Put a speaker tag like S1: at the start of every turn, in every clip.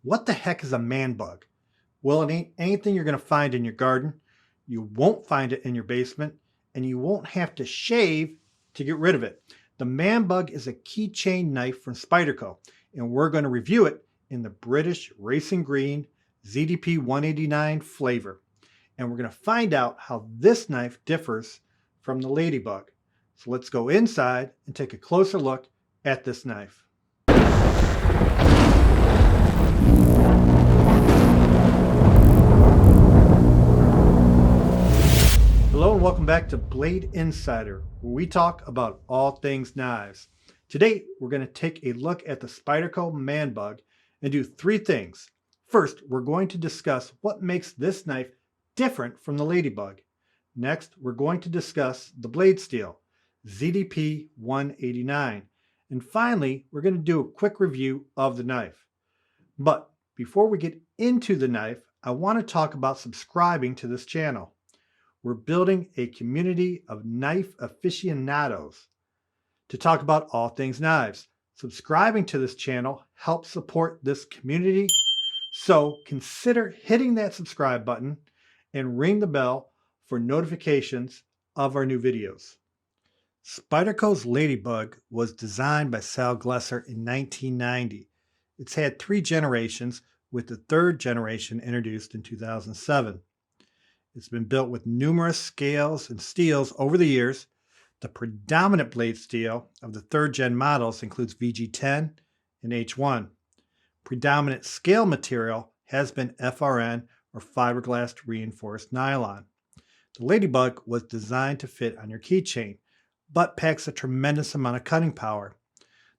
S1: What the heck is a man bug? Well, it ain't anything you're going to find in your garden. You won't find it in your basement, and you won't have to shave to get rid of it. The man bug is a keychain knife from Spyderco, and we're going to review it in the British Racing Green ZDP 189 flavor. And we're going to find out how this knife differs from the ladybug. So let's go inside and take a closer look at this knife. Hello and welcome back to Blade Insider, where we talk about all things knives. Today, we're going to take a look at the Spyderco Manbug and do three things. First, we're going to discuss what makes this knife different from the ladybug. Next, we're going to discuss the blade steel, ZDP 189. And finally, we're going to do a quick review of the knife. But before we get into the knife, I want to talk about subscribing to this channel. We're building a community of knife aficionados to talk about all things knives. Subscribing to this channel helps support this community, so consider hitting that subscribe button and ring the bell for notifications of our new videos. Spyderco's Ladybug was designed by Sal Glesser in 1990. It's had 3 generations, with the 3rd generation introduced in 2007. It's been built with numerous scales and steels over the years. The predominant blade steel of the 3rd gen models includes VG10 and H1. Predominant scale material has been FRN or fiberglass reinforced nylon. The Ladybug was designed to fit on your keychain, but packs a tremendous amount of cutting power.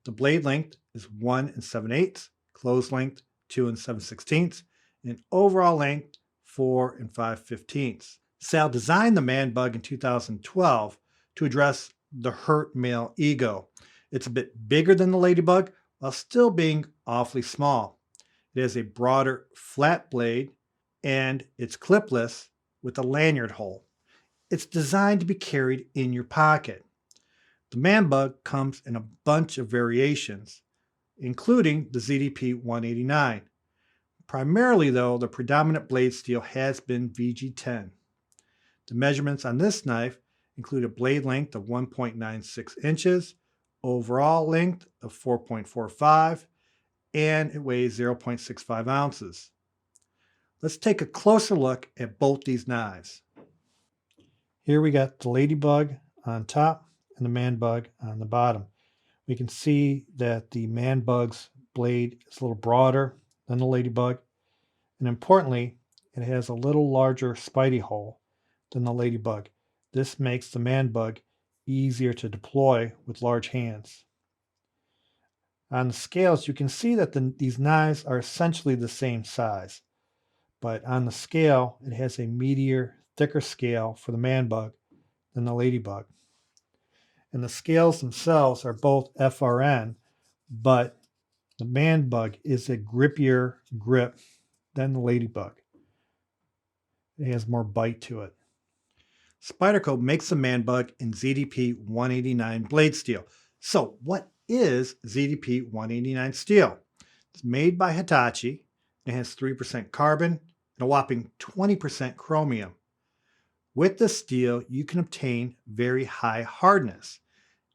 S1: The blade length is 1 7/8, close length 2 7/16, and overall length 4 5/15. Sal designed the Manbug in 2012 to address the hurt male ego. It's a bit bigger than the Ladybug while still being awfully small. It has a broader flat blade and it's clipless with a lanyard hole. It's designed to be carried in your pocket. The Manbug comes in a bunch of variations, including the ZDP 189. Primarily, though, the predominant blade steel has been VG10. The measurements on this knife include a blade length of 1.96 inches, overall length of 4.45, and it weighs 0.65 ounces. Let's take a closer look at both these knives. Here we got the Ladybug on top and the Manbug on the bottom. We can see that the Manbug's blade is a little broader than the Ladybug, and importantly, it has a little larger spidey hole than the Ladybug. This makes the Manbug easier to deploy with large hands. On the scales, you can see that these knives are essentially the same size, but on the scale, it has a meatier, thicker scale for the Manbug than the Ladybug. And the scales themselves are both FRN, but the Manbug is a grippier grip than the Ladybug. It has more bite to it. Spyderco makes the Manbug in ZDP 189 blade steel. So what is ZDP 189 steel? It's made by Hitachi. It has 3% carbon and a whopping 20% chromium. With the steel, you can obtain very high hardness.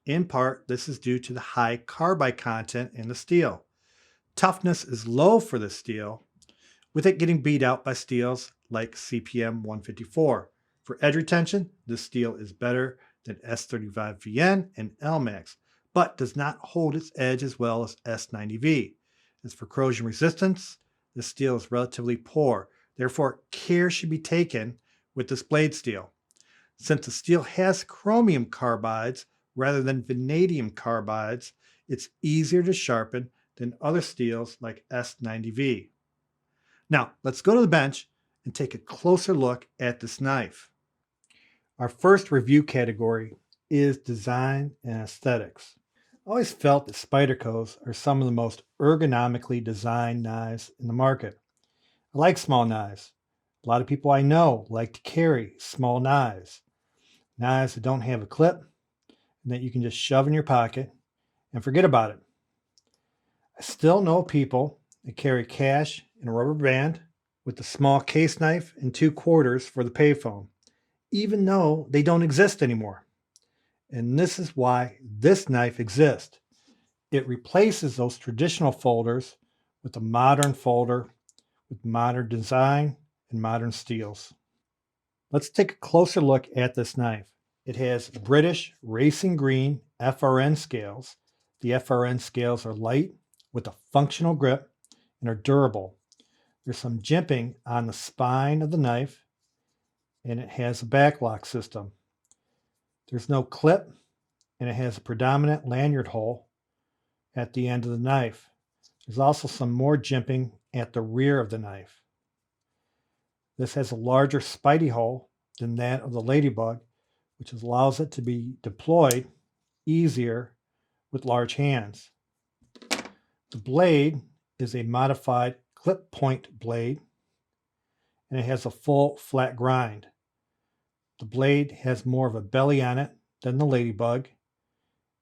S1: In part, this is due to the high carbide content in the steel. Toughness is low for the steel, with it getting beat out by steels like CPM 154. For edge retention, this steel is better than S35VN and LMAX, but does not hold its edge as well as S90V. As for corrosion resistance, this steel is relatively poor. Therefore, care should be taken with this blade steel. Since the steel has chromium carbides rather than vanadium carbides, it's easier to sharpen than other steels like S90V. Now, let's go to the bench and take a closer look at this knife. Our first review category is design and aesthetics. I always felt that Spyderco's are some of the most ergonomically designed knives in the market. I like small knives. A lot of people I know like to carry small knives. Knives that don't have a clip and that you can just shove in your pocket and forget about it. I still know people, They carry cash and a rubber band with a small case knife and 2/4 for the payphone, even though they don't exist anymore. And this is why this knife exists. It replaces those traditional folders with a modern folder with modern design and modern steels. Let's take a closer look at this knife. It has British racing green FRN scales. The FRN scales are light with a functional grip and are durable. There's some jimping on the spine of the knife, and it has a backlock system. There's no clip, and it has a predominant lanyard hole at the end of the knife. There's also some more jimping at the rear of the knife. This has a larger spidey hole than that of the ladybug, which allows it to be deployed easier with large hands. The blade is a modified clip point blade, and it has a full flat grind. The blade has more of a belly on it than the ladybug,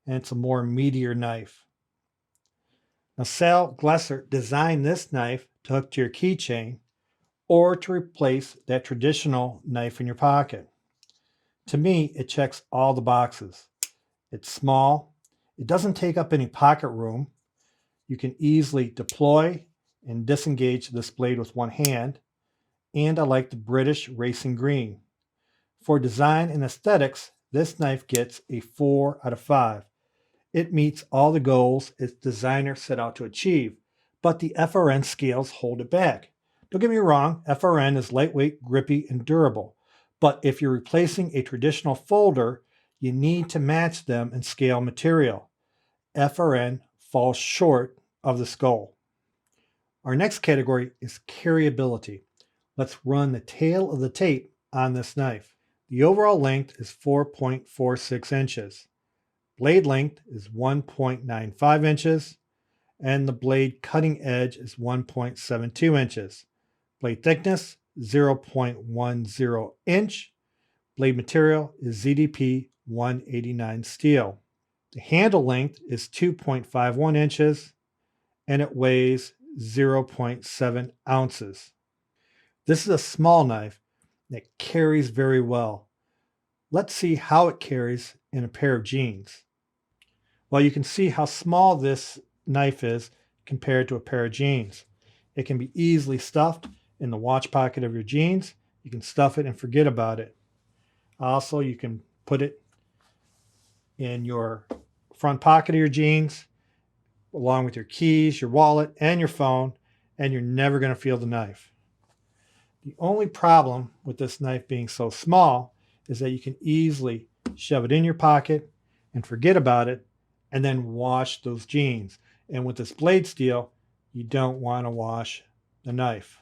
S1: and it's a more meatier knife. Now, Sal Glesser designed this knife to hook to your keychain or to replace that traditional knife in your pocket. To me, it checks all the boxes. It's small, it doesn't take up any pocket room, you can easily deploy and disengage this blade with one hand, and I like the British racing green. For design and aesthetics, this knife gets a 4 out of 5. It meets all the goals its designer set out to achieve, but the FRN scales hold it back. Don't get me wrong, FRN is lightweight, grippy, and durable, but if you're replacing a traditional folder, you need to match them in scale material. FRN falls short of this goal. Our next category is carryability. Let's run the tail of the tape on this knife. The overall length is 4.46 inches. Blade length is 1.95 inches, and the blade cutting edge is 1.72 inches. Blade thickness, 0.10 inch. Blade material is ZDP 189 steel. The handle length is 2.51 inches, and it weighs 0.7 ounces. This is a small knife that carries very well. Let's see how it carries in a pair of jeans. Well, you can see how small this knife is compared to a pair of jeans. It can be easily stuffed in the watch pocket of your jeans. You can stuff it and forget about it. Also, you can put it in your front pocket of your jeans, along with your keys, your wallet, and your phone, and you're never going to feel the knife. The only problem with this knife being so small is that you can easily shove it in your pocket and forget about it, and then wash those jeans. And with this blade steel, you don't want to wash the knife.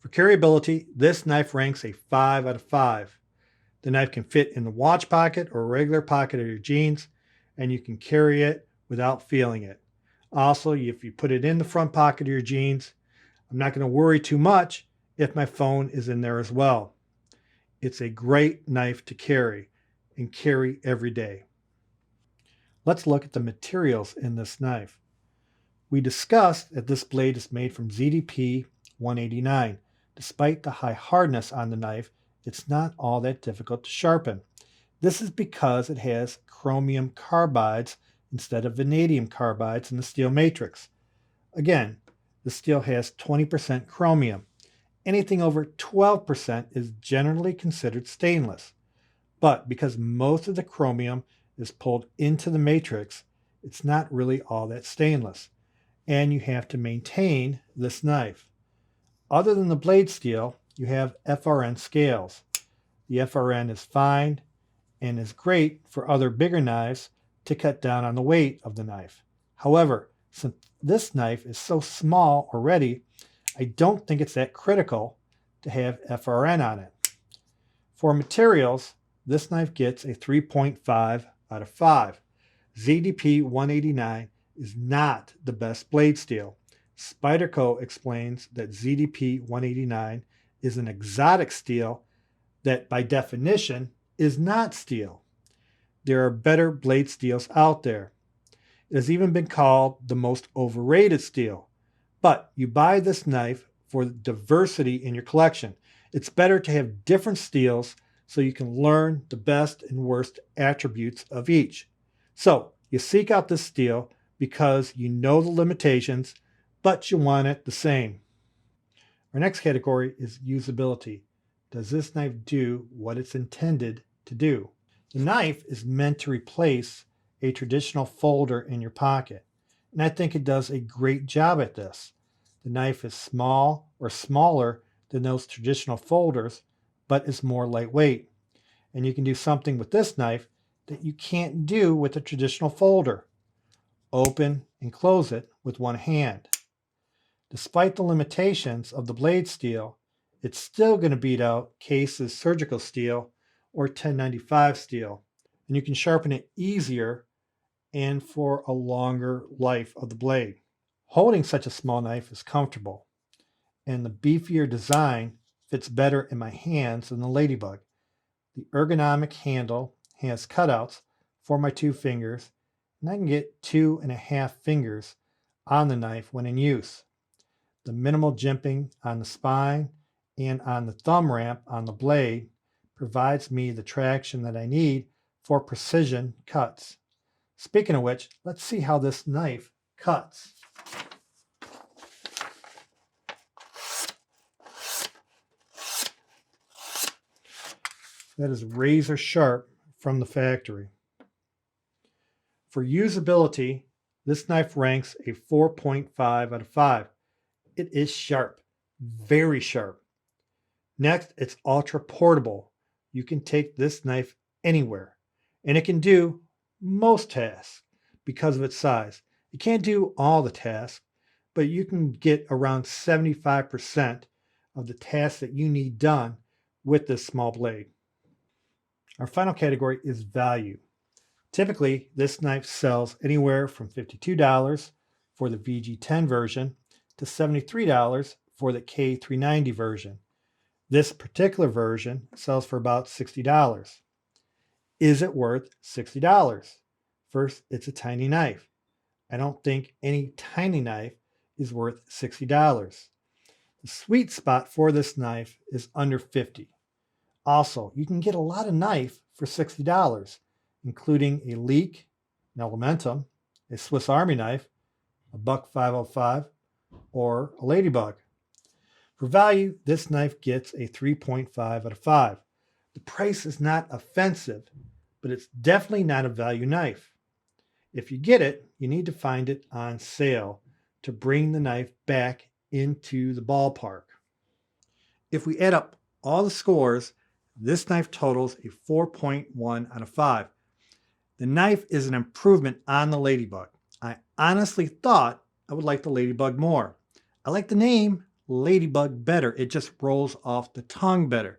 S1: For carryability, this knife ranks a 5 out of 5. The knife can fit in the watch pocket or regular pocket of your jeans, and you can carry it without feeling it. Also, if you put it in the front pocket of your jeans, I'm not going to worry too much if my phone is in there as well. It's a great knife to carry and carry every day. Let's look at the materials in this knife. We discussed that this blade is made from ZDP 189. Despite the high hardness on the knife, it's not all that difficult to sharpen. This is because it has chromium carbides instead of vanadium carbides in the steel matrix. Again, the steel has 20% chromium. Anything over 12% is generally considered stainless. But because most of the chromium is pulled into the matrix, it's not really all that stainless, and you have to maintain this knife. Other than the blade steel, you have FRN scales. The FRN is fine and is great for other bigger knives to cut down on the weight of the knife. However, since this knife is so small already, I don't think it's that critical to have FRN on it. For materials, this knife gets a 3.5 out of 5. ZDP 189 is not the best blade steel. Spyderco explains that ZDP 189 is an exotic steel that by definition is not steel. There are better blade steels out there. It has even been called the most overrated steel. But you buy this knife for diversity in your collection. It's better to have different steels so you can learn the best and worst attributes of each. So you seek out this steel because you know the limitations, but you want it the same. Our next category is usability. Does this knife do what it's intended to do? The knife is meant to replace a traditional folder in your pocket, and I think it does a great job at this. The knife is small or smaller than those traditional folders, but is more lightweight. And you can do something with this knife that you can't do with a traditional folder. Open and close it with one hand. Despite the limitations of the blade steel, it's still going to beat out Case's surgical steel or 1095 steel, and you can sharpen it easier and for a longer life of the blade. Holding such a small knife is comfortable, and the beefier design fits better in my hands than the ladybug. The ergonomic handle has cutouts for my 2 fingers, and I can get 2.5 fingers on the knife when in use. The minimal jimping on the spine and on the thumb ramp on the blade provides me the traction that I need for precision cuts. Speaking of which, let's see how this knife cuts. That is razor sharp from the factory. For usability, this knife ranks a 4.5 out of 5. It is sharp, very sharp. Next, it's ultra portable. You can take this knife anywhere, and it can do most tasks because of its size. It can't do all the tasks, but you can get around 75% of the tasks that you need done with this small blade. Our final category is value. Typically, this knife sells anywhere from $52 for the VG10 version to $73 for the K390 version. This particular version sells for about $60. Is it worth $60? First, it's a tiny knife. I don't think any tiny knife is worth $60. The sweet spot for this knife is under $50. Also, you can get a lot of knife for $60, including a leek, an elementum, a Swiss Army knife, a Buck 505, or a ladybug. For value, this knife gets a 3.5 out of 5. The price is not offensive, but it's definitely not a value knife. If you get it, you need to find it on sale to bring the knife back into the ballpark. If we add up all the scores, this knife totals a 4.1 out of 5. The knife is an improvement on the ladybug. I honestly thought I would like the ladybug more. I like the name ladybug better. It just rolls off the tongue better.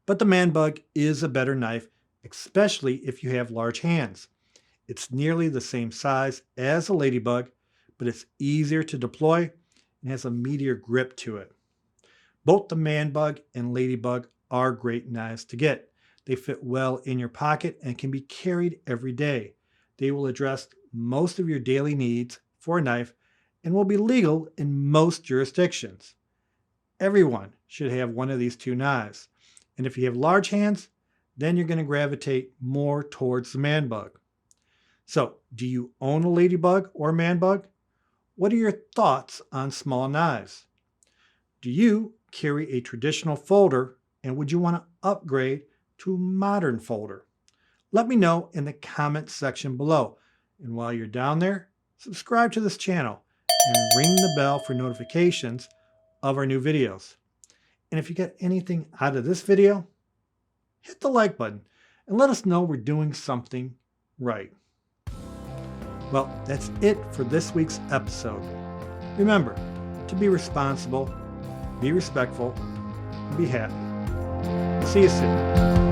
S1: But the Manbug is a better knife, especially if you have large hands. It's nearly the same size as a ladybug, but it's easier to deploy and has a meatier grip to it. Both the Manbug and ladybug are great knives to get. They fit well in your pocket and can be carried every day. They will address most of your daily needs for a knife and will be legal in most jurisdictions. Everyone should have one of these 2 knives. And if you have large hands, then you're going to gravitate more towards the Manbug. So, do you own a ladybug or a Manbug? What are your thoughts on small knives? Do you carry a traditional folder, and would you want to upgrade to a modern folder? Let me know in the comment section below. And while you're down there, subscribe to this channel and ring the bell for notifications of our new videos. And if you get anything out of this video, hit the like button and let us know we're doing something right. Well, that's it for this week's episode. Remember to be responsible, be respectful, and be happy. See you soon.